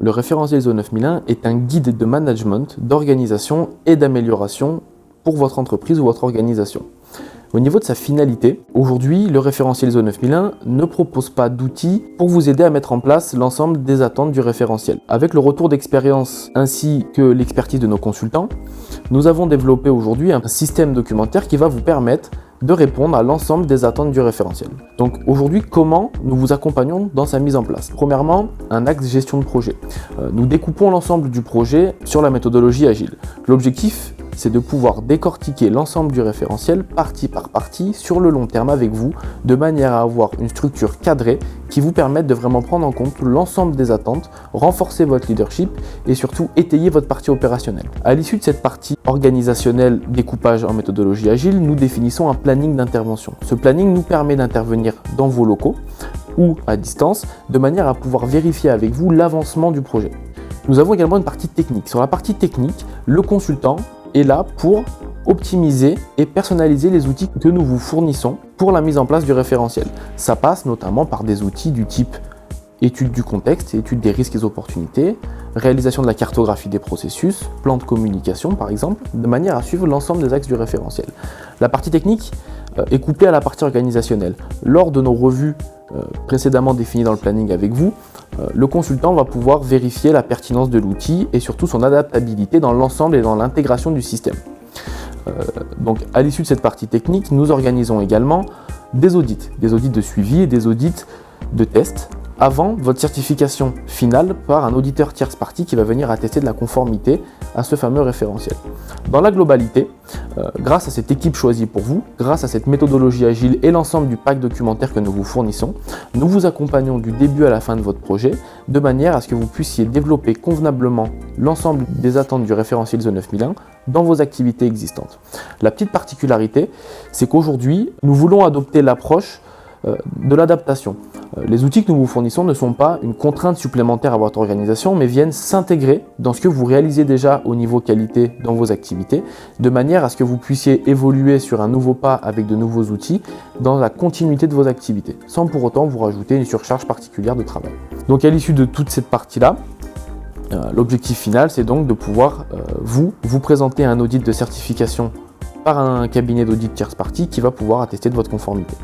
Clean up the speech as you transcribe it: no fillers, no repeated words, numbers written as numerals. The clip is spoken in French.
Le référentiel ISO 9001 est un guide de management, d'organisation et d'amélioration pour votre entreprise ou votre organisation. Au niveau de sa finalité, aujourd'hui, le référentiel ISO 9001 ne propose pas d'outils pour vous aider à mettre en place l'ensemble des attentes du référentiel. Avec le retour d'expérience ainsi que l'expertise de nos consultants, nous avons développé aujourd'hui un système documentaire qui va vous permettre de répondre à l'ensemble des attentes du référentiel. Donc aujourd'hui, comment nous vous accompagnons dans sa mise en place? Premièrement, un axe gestion de projet. Nous découpons l'ensemble du projet sur la méthodologie agile. L'objectif, c'est de pouvoir décortiquer l'ensemble du référentiel partie par partie sur le long terme avec vous, de manière à avoir une structure cadrée qui vous permette de vraiment prendre en compte l'ensemble des attentes, renforcer votre leadership et surtout étayer votre partie opérationnelle. À l'issue de cette partie organisationnelle découpage en méthodologie agile, nous définissons un planning d'intervention. Ce planning nous permet d'intervenir dans vos locaux ou à distance, de manière à pouvoir vérifier avec vous l'avancement du projet. Nous avons également une partie technique. Sur la partie technique, le consultant est là pour optimiser et personnaliser les outils que nous vous fournissons pour la mise en place du référentiel. Ça passe notamment par des outils du type étude du contexte, étude des risques et des opportunités, réalisation de la cartographie des processus, plan de communication par exemple, de manière à suivre l'ensemble des axes du référentiel. La partie technique est couplée à la partie organisationnelle. Lors de nos revues précédemment définies dans le planning avec vous, le consultant va pouvoir vérifier la pertinence de l'outil et surtout son adaptabilité dans l'ensemble et dans l'intégration du système. Donc à l'issue de cette partie technique, nous organisons également des audits de suivi et des audits de test avant votre certification finale par un auditeur tierce partie qui va venir attester de la conformité à ce fameux référentiel. Dans la globalité, grâce à cette équipe choisie pour vous, grâce à cette méthodologie agile et l'ensemble du pack documentaire que nous vous fournissons, nous vous accompagnons du début à la fin de votre projet de manière à ce que vous puissiez développer convenablement l'ensemble des attentes du référentiel ISO 9001 dans vos activités existantes. La petite particularité, c'est qu'aujourd'hui, nous voulons adopter l'approche de l'adaptation. Les outils que nous vous fournissons ne sont pas une contrainte supplémentaire à votre organisation, mais viennent s'intégrer dans ce que vous réalisez déjà au niveau qualité dans vos activités, de manière à ce que vous puissiez évoluer sur un nouveau pas avec de nouveaux outils dans la continuité de vos activités, sans pour autant vous rajouter une surcharge particulière de travail. Donc à l'issue de toute cette partie-là, l'objectif final, c'est donc de pouvoir vous présenter un audit de certification par un cabinet d'audit tierce partie qui va pouvoir attester de votre conformité.